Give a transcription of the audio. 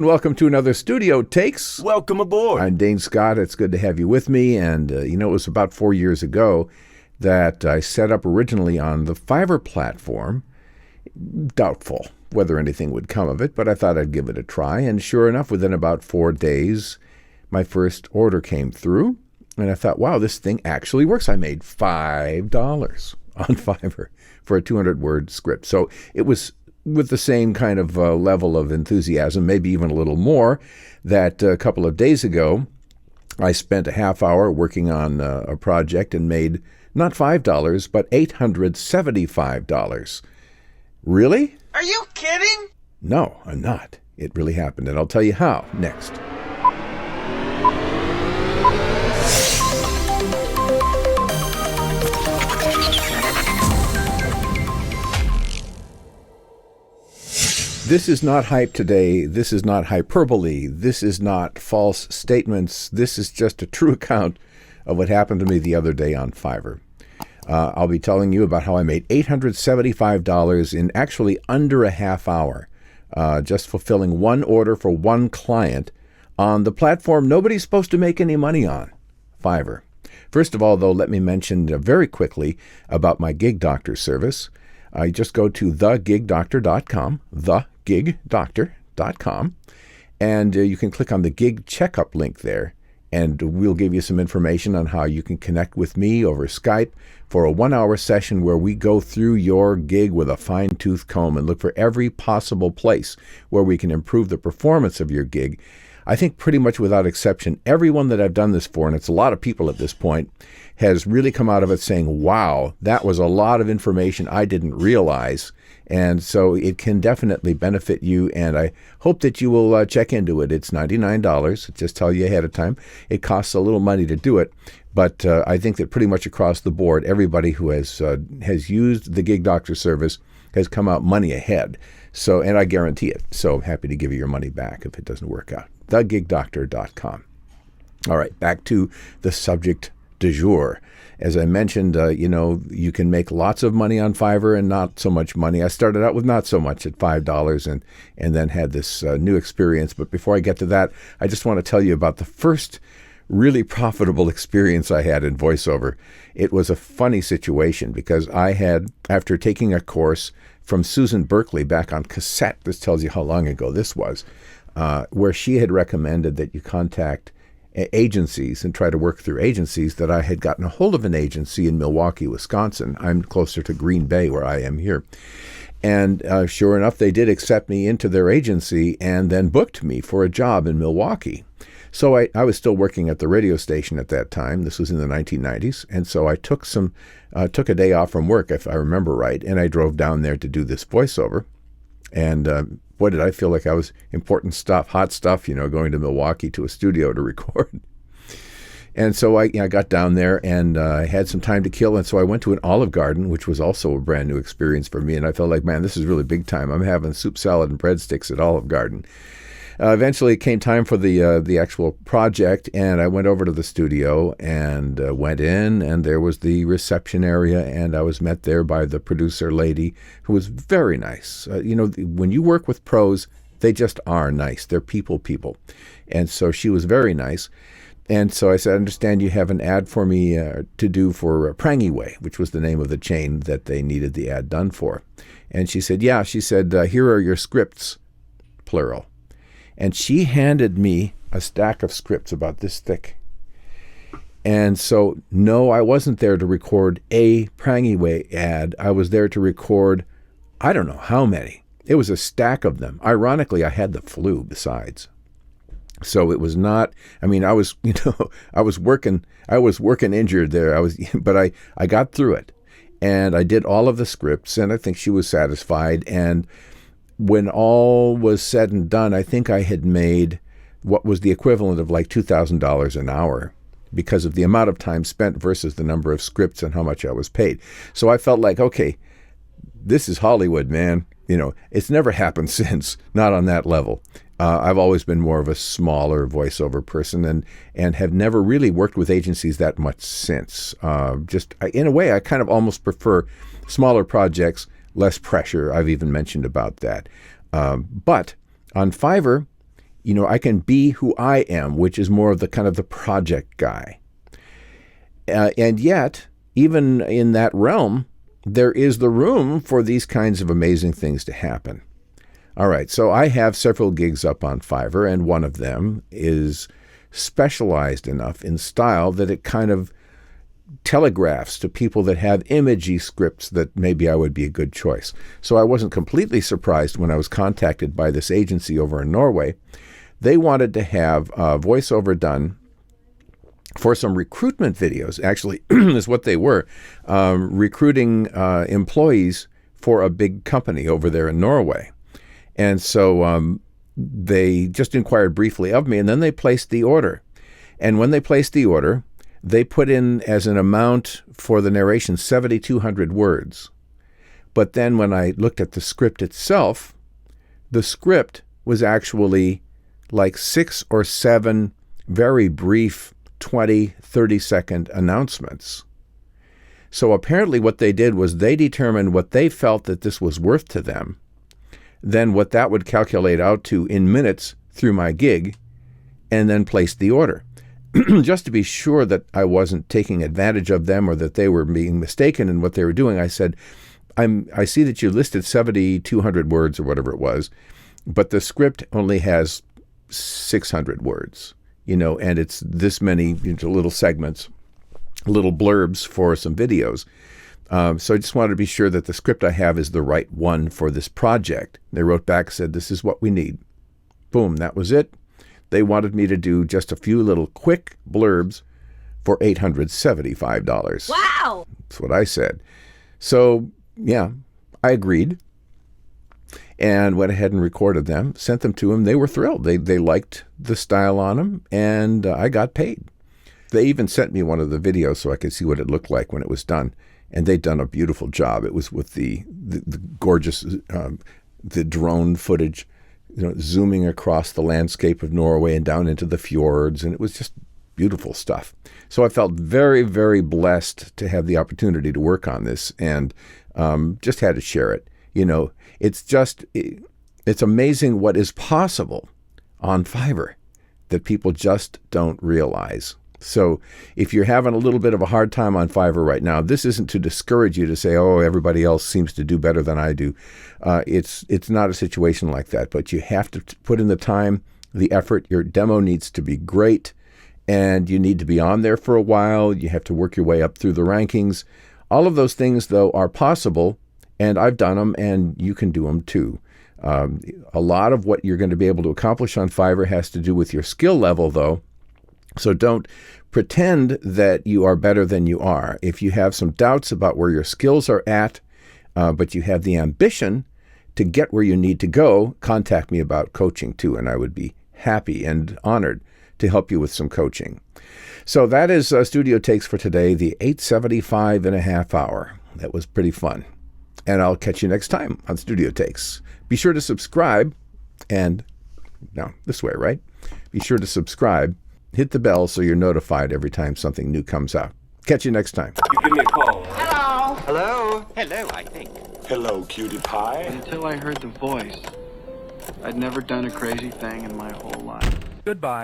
Welcome to another Studio Takes. Welcome aboard. I'm Dane Scott. It's good to have you with me. And, it was about 4 years ago that I set up originally on the Fiverr platform. Doubtful whether anything would come of it, but I thought I'd give it a try. And sure enough, within about 4 days, my first order came through. And I thought, wow, this thing actually works. I made $5 on Fiverr for a 200-word script. So it was with the same kind of level of enthusiasm, maybe even a little more, that a couple of days ago, I spent a half hour working on a project and made not $5, but $875. Really? Are you kidding? No, I'm not. It really happened, and I'll tell you how next. This is not hype today. This is not hyperbole. This is not false statements. This is just a true account of what happened to me the other day on Fiverr. I'll be telling you about how I made $875 in actually under a half hour, just fulfilling one order for one client on the platform nobody's supposed to make any money on, Fiverr. First of all, though, let me mention very quickly about my Gig Doctor service. You just go to thegigdoctor.com, thegigdoctor.com, and you can click on the Gig Checkup link there, and we'll give you some information on how you can connect with me over Skype for a 1-hour session where we go through your gig with a fine-tooth comb and look for every possible place where we can improve the performance of your gig. I think pretty much without exception, everyone that I've done this for, and it's a lot of people at this point, has really come out of it saying, wow, that was a lot of information I didn't realize. And so it can definitely benefit you, and I hope that you will check into it. It's $99. Just tell you ahead of time. It costs a little money to do it, but I think that pretty much across the board, everybody who has used the Gig Doctor service has come out money ahead. So, and I guarantee it. So I'm happy to give you your money back if it doesn't work out. thegigdoctor.com. All right, back to the subject du jour. As I mentioned, you can make lots of money on Fiverr and not so much money. I started out with not so much at $5 and then had this new experience. But before I get to that, I just want to tell you about the first really profitable experience I had in voiceover. It was a funny situation because I had, after taking a course from Susan Berkeley back on cassette, this tells you how long ago this was, where she had recommended that you contact agencies and try to work through agencies, that I had gotten a hold of an agency in Milwaukee, Wisconsin. I'm closer to Green Bay where I am here. And sure enough, they did accept me into their agency and then booked me for a job in Milwaukee. So I was still working at the radio station at that time. This was in the 1990s. And so I took a day off from work, if I remember right, and I drove down there to do this voiceover. And boy, did I feel like I was important stuff, hot stuff, going to Milwaukee to a studio to record. And so I got down there and I had some time to kill. And so I went to an Olive Garden, which was also a brand new experience for me. And I felt like, man, this is really big time. I'm having soup, salad, and breadsticks at Olive Garden. Eventually, it came time for the actual project, and I went over to the studio and went in, and there was the reception area, and I was met there by the producer lady, who was very nice. When you work with pros, they just are nice. They're people. And so she was very nice. And so I said, I understand you have an ad for me to do for Prangy Way, which was the name of the chain that they needed the ad done for. And she said, yeah. She said, here are your scripts, plural. And she handed me a stack of scripts about this thick. And so, no, I wasn't there to record a Prangy Way ad. I was there to record, I don't know how many. It was a stack of them. Ironically, I had the flu besides. So it was not, I was working injured there. But I got through it. And I did all of the scripts, and I think she was satisfied. And when all was said and done, I think I had made what was the equivalent of like $2,000 an hour because of the amount of time spent versus the number of scripts and how much I was paid. So I felt like, okay, this is Hollywood, man. It's never happened since, not on that level. I've always been more of a smaller voiceover person and have never really worked with agencies that much since. In a way, I kind of almost prefer smaller projects, less pressure. I've even mentioned about that. But on Fiverr, I can be who I am, which is more of the kind of the project guy. And yet, even in that realm, there is the room for these kinds of amazing things to happen. All right, so I have several gigs up on Fiverr, and one of them is specialized enough in style that it kind of telegraphs to people that have imagey scripts that maybe I would be a good choice. So I wasn't completely surprised when I was contacted by this agency over in Norway. They wanted to have voiceover done for some recruitment videos. Actually, is what they were, recruiting employees for a big company over there in Norway. And so they just inquired briefly of me, and then they placed the order. And when they placed the order, they put in as an amount for the narration 7,200 words. But then when I looked at the script itself, the script was actually like 6 or 7 very brief 20, 30-second announcements. So apparently what they did was they determined what they felt that this was worth to them, then what that would calculate out to in minutes through my gig, and then placed the order. Just to be sure that I wasn't taking advantage of them or that they were being mistaken in what they were doing, I said, I see that you listed 7,200 words or whatever it was, but the script only has 600 words, and it's this many little segments, little blurbs for some videos. So I just wanted to be sure that the script I have is the right one for this project. They wrote back, said, this is what we need. Boom, that was it. They wanted me to do just a few little quick blurbs for $875. Wow! That's what I said. So, yeah, I agreed and went ahead and recorded them, sent them to them. They were thrilled. They liked the style on them, and I got paid. They even sent me one of the videos so I could see what it looked like when it was done, and they'd done a beautiful job. It was with the gorgeous the drone footage, zooming across the landscape of Norway and down into the fjords, and it was just beautiful stuff. So I felt very, very blessed to have the opportunity to work on this, and just had to share it. It's amazing what is possible on Fiverr that people just don't realize. So if you're having a little bit of a hard time on Fiverr right now, this isn't to discourage you to say, oh, everybody else seems to do better than I do. It's not a situation like that, but you have to put in the time, the effort. Your demo needs to be great, and you need to be on there for a while. You have to work your way up through the rankings. All of those things, though, are possible, and I've done them, and you can do them too. A lot of what you're going to be able to accomplish on Fiverr has to do with your skill level, though. So don't pretend that you are better than you are. If you have some doubts about where your skills are at, but you have the ambition to get where you need to go, contact me about coaching too, and I would be happy and honored to help you with some coaching. So that is Studio Takes for today, the 875 and a half hour. That was pretty fun. And I'll catch you next time on Studio Takes. Be sure to subscribe, and now this way, right? Be sure to subscribe. Hit the bell so you're notified every time something new comes out. Catch you next time. You give me a call. Hello! Hello? Hello, I think. Hello, cutie pie. Until I heard the voice, I'd never done a crazy thing in my whole life. Goodbye.